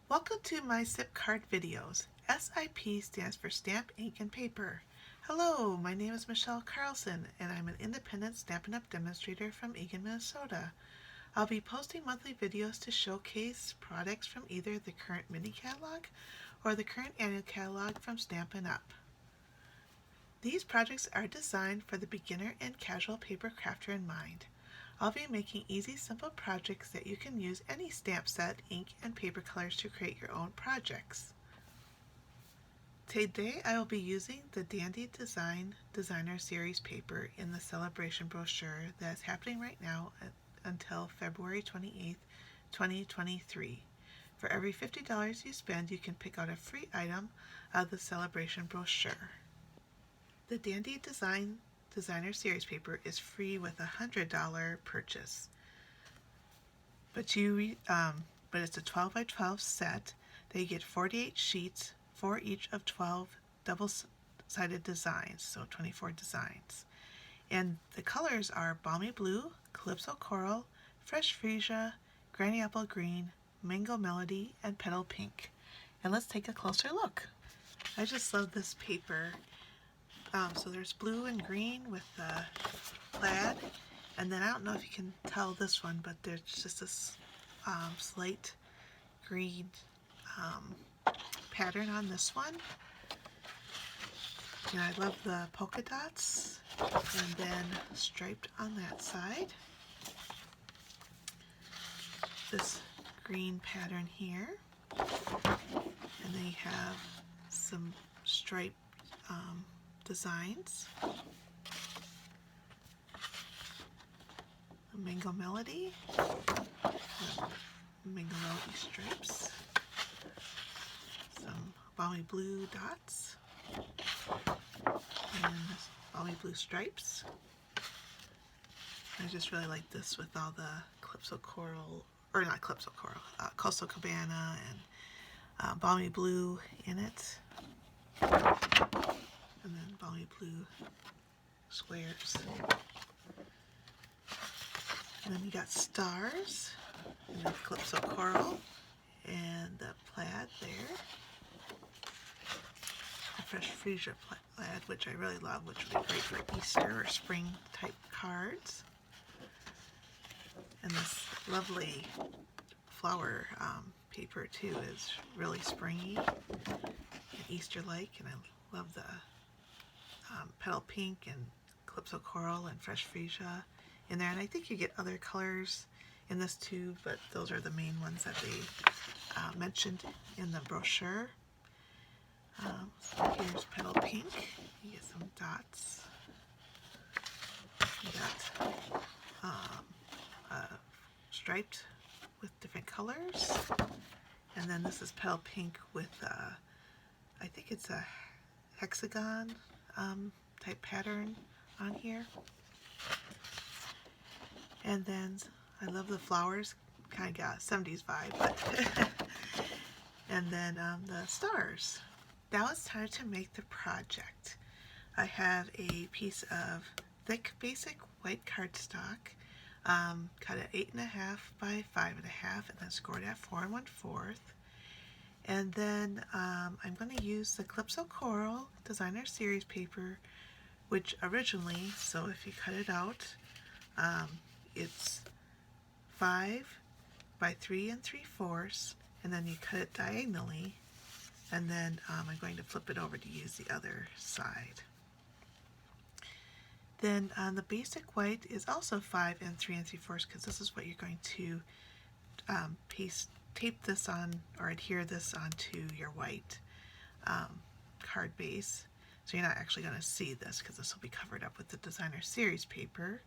Welcome to my S.I.P card videos. S.I.P stands for Stamp, Ink, and Paper. Hello, my name is Michelle Carlson, and I'm an independent Stampin' Up! Demonstrator from Eagan, Minnesota. I'll be posting monthly videos to showcase products from either the current mini catalog or the current annual catalog from Stampin' Up! These projects are designed for the beginner and casual paper crafter in mind. I'll be making easy, simple projects that you can use any stamp set, ink, and paper colors to create your own projects. Today I will be using the Dandy Design Designer Series paper in the celebration brochure that's happening right now until February 28th, 2023. For every $50 you spend, you can pick out a free item out of the celebration brochure. The Dandy Designer Series paper is free with a $100 purchase. But it's a 12 by 12 set that you get 48 sheets for each of 12 double-sided designs, so 24 designs. And the colors are Balmy Blue, Calypso Coral, Fresh Freesia, Granny Apple Green, Mango Melody, and Petal Pink. And let's take a closer look. I just love this paper. So there's blue and green with plaid, and then I don't know if you can tell this one, but there's just this slate green pattern on this one. And I love the polka dots, and then striped on that side. This green pattern here, and then you have some striped designs. A Mango Melody, Mango Melody stripes, some Balmy Blue dots, and Balmy Blue stripes. I just really like this with all the Calypso Coral, or not Calypso Coral, Coastal Cabana and Balmy Blue in it. And then Balmy Blue squares. And then you got stars, and then Calypso Coral, and the plaid there. The Fresh Freesia plaid, which I really love, which would be great for Easter or spring type cards. And this lovely flower paper too is really springy and Easter-like, and I love the Petal Pink and Calypso Coral and Fresh Freesia in there. And I think you get other colors in this too, but those are the main ones that they mentioned in the brochure. So here's Petal Pink. You get some dots. You got striped with different colors. And then this is Petal Pink with, I think it's a hexagon type pattern on here. And then I love the flowers, kind of got a 70s vibe, but and then the stars. Now it's time to make the project. I have a piece of thick basic white cardstock, cut at 8.5 by 5.5, and then scored at 4 1/4. And then I'm going to use the Calypso Coral Designer Series paper, which originally, so if you cut it out, it's 5 by 3 3/4, and then you cut it diagonally, and then I'm going to flip it over to use the other side. Then the basic white is also 5 and 3 3/4, because this is what you're going to tape this on or adhere this onto your white card base. So you're not actually going to see this because this will be covered up with the Designer Series paper.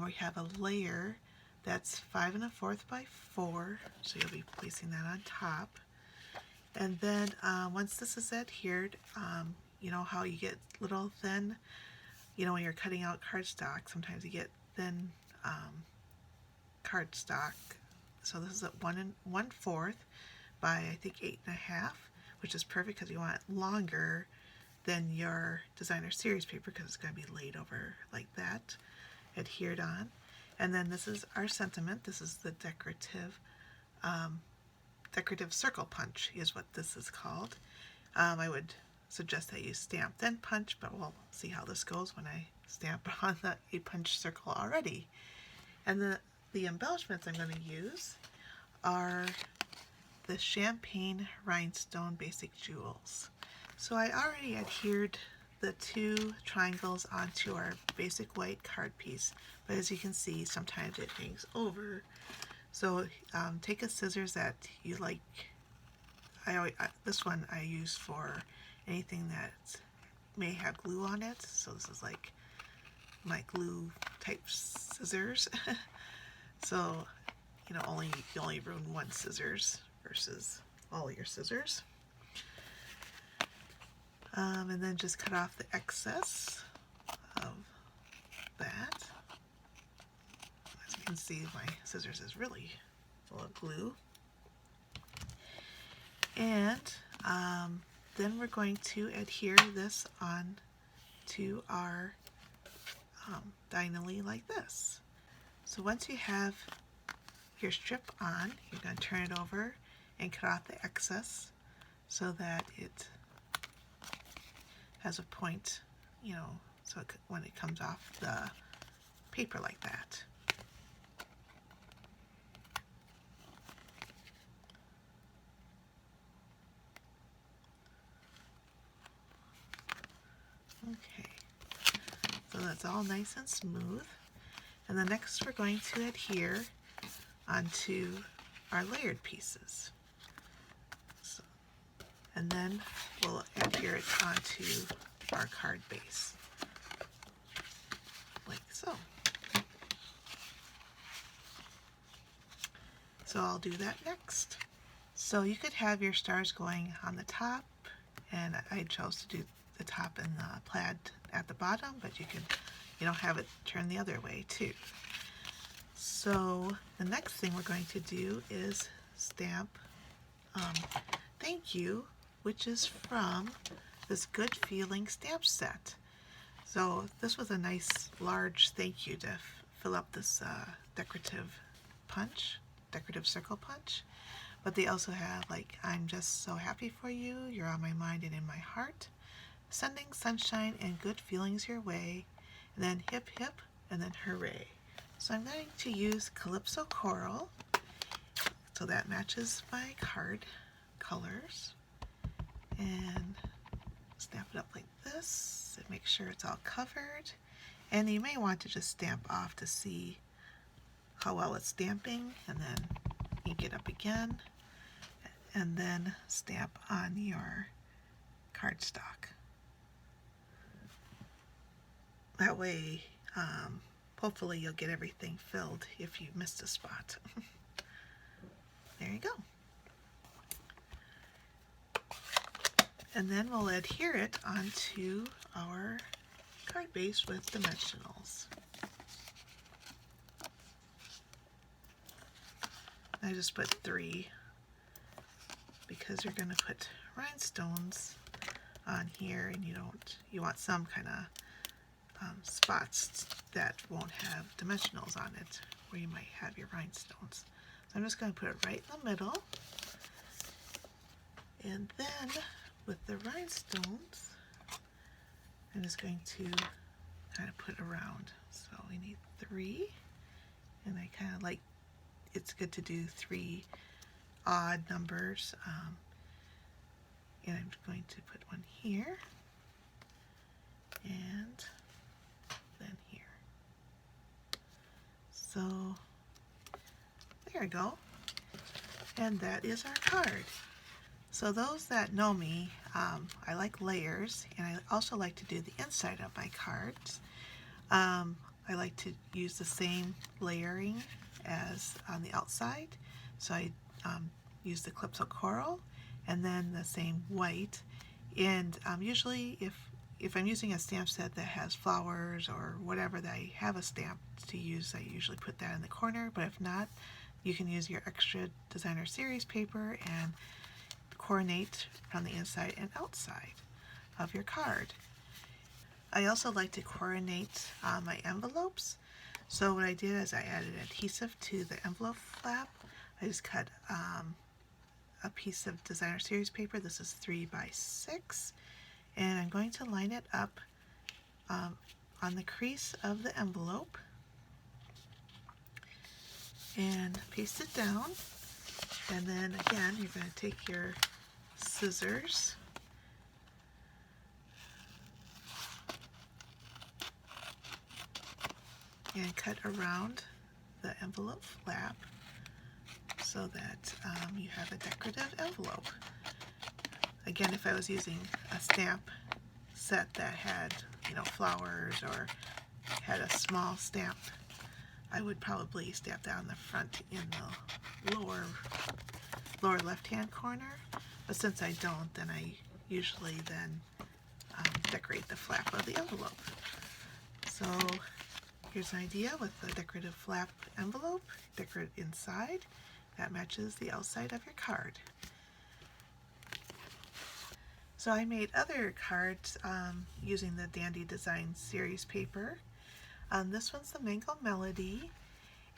We have a layer that's 5 1/4 by 4, so you'll be placing that on top. And then once this is adhered, you know how you get little thin, when you're cutting out cardstock, sometimes you get thin cardstock. So this is at 1 1/4 by, I think, 8.5, which is perfect because you want it longer than your Designer Series paper because it's going to be laid over like that, adhered on. And then this is our sentiment. This is the decorative decorative circle punch is what this is called. I would suggest that you stamp then punch, but we'll see how this goes when I stamp on the 8-punch circle already. And the embellishments I'm going to use are the champagne rhinestone basic jewels. So I already adhered the 2 triangles onto our basic white card piece, but as you can see, sometimes it hangs over. So take a scissors that you like. This one I use for anything that may have glue on it. So this is like my glue type scissors. So you only ruin 1 scissors versus all your scissors. And then just cut off the excess of that. As you can see, my scissors is really full of glue. And then we're going to adhere this on to our diagonally like this. So once you have your strip on, you're going to turn it over and cut off the excess so that it has a point, so when it comes off the paper like that. Okay, so that's all nice and smooth. And then next we're going to adhere onto our layered pieces. And then we'll adhere it onto our card base, like so. So I'll do that next. So you could have your stars going on the top, and I chose to do the top and the plaid at the bottom, but you can, have it turn the other way too. So the next thing we're going to do is stamp Thank You, which is from this Good Feeling stamp set. So this was a nice large thank you to fill up this decorative circle punch. But they also have like, I'm just so happy for you, you're on my mind and in my heart, sending sunshine and good feelings your way, and then hip hip, and then hooray. So I'm going to use Calypso Coral, so that matches my card colors, and stamp it up like this and make sure it's all covered. And you may want to just stamp off to see how well it's stamping, and then ink it up again, and then stamp on your cardstock. That way, hopefully you'll get everything filled if you missed a spot. There you go. And then we'll adhere it onto our card base with dimensionals. I just put 3 because you're going to put rhinestones on here, and you want some kind of spots that won't have dimensionals on it where you might have your rhinestones. So I'm just going to put it right in the middle, and then with the rhinestones I'm just going to kind of put around. So we need 3, and I kind of like, it's good to do 3 odd numbers, and I'm going to put one here and then here. So there we go, and that is our card. So those that know me, I like layers, and I also like to do the inside of my cards. I like to use the same layering as on the outside, so I use the Calypso Coral and then the same white. And usually if I'm using a stamp set that has flowers or whatever that I have a stamp to use, I usually put that in the corner, but if not, you can use your extra designer series paper and coordinate on the inside and outside of your card. I also like to coordinate my envelopes. So what I did is I added adhesive to the envelope flap. I just cut a piece of designer series paper. This is 3 by 6, and I'm going to line it up on the crease of the envelope and paste it down. And then again, you're going to take your scissors and cut around the envelope flap so that you have a decorative envelope. Again, if I was using a stamp set that had, flowers or had a small stamp, I would probably stamp that on the front in the lower left-hand corner. But since I don't, then I usually then decorate the flap of the envelope. So here's an idea with the decorative flap envelope, decorate inside. That matches the outside of your card. So I made other cards using the Dandy Design series paper. This one's the Mango Melody,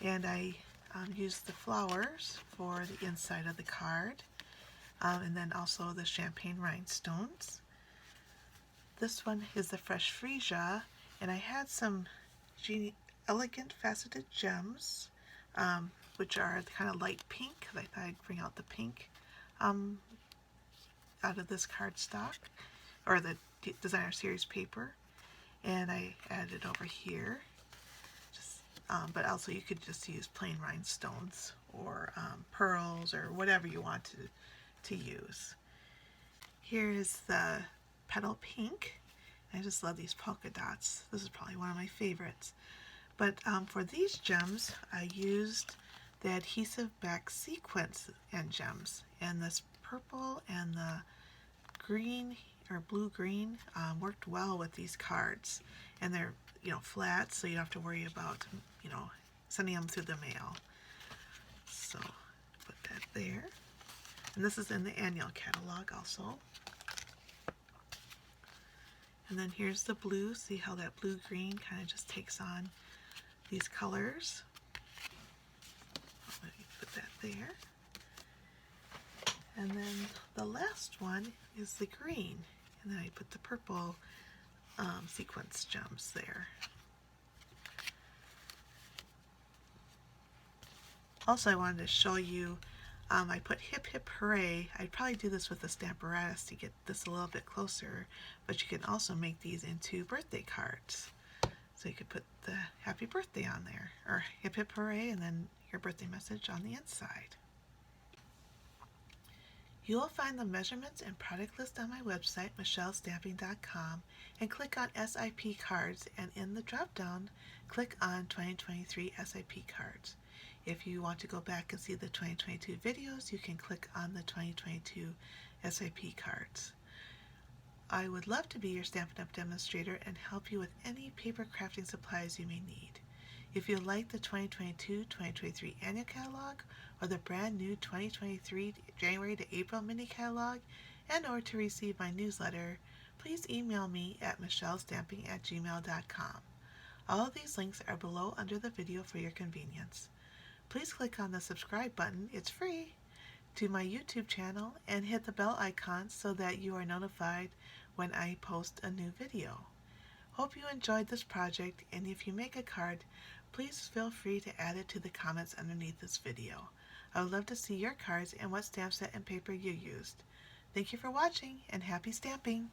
and I used the flowers for the inside of the card, and then also the champagne rhinestones. This one is the Fresh Freesia, and I had some elegant faceted gems, which are kind of light pink. I thought I'd bring out the pink out of this cardstock, or the designer series paper, and I added over here. But also you could just use plain rhinestones or pearls or whatever you want to use. Here is the petal pink. I just love these polka dots. This is probably one of my favorites. But for these gems, I used the adhesive back sequins and gems, and this purple and the green or blue-green worked well with these cards, and they're flat, so you don't have to worry about sending them through the mail. So put that there, and this is in the annual catalog also. And then here's the blue. See how that blue-green kind of just takes on these colors. Let me put that there. And then the last one is the green, and then I put the purple sequence gems there. Also, I wanted to show you, I put Hip Hip Hooray. I'd probably do this with a Stamparatus to get this a little bit closer, but you can also make these into birthday cards. So you could put the happy birthday on there, or Hip Hip Hooray, and then your birthday message on the inside. You will find the measurements and product list on my website, michellesstamping.com, and click on S.I.P cards, and in the drop-down, click on 2023 S.I.P cards. If you want to go back and see the 2022 videos, you can click on the 2022 S.I.P cards. I would love to be your Stampin' Up! Demonstrator and help you with any paper crafting supplies you may need. If you like the 2022-2023 annual catalog or the brand new 2023 January to April mini catalog, and or to receive my newsletter, please email me at michellesstamping@gmail.com. All of these links are below under the video for your convenience. Please click on the subscribe button, it's free, to my YouTube channel, and hit the bell icon so that you are notified when I post a new video. Hope you enjoyed this project, and if you make a card, please feel free to add it to the comments underneath this video. I would love to see your cards and what stamp set and paper you used. Thank you for watching, and happy stamping!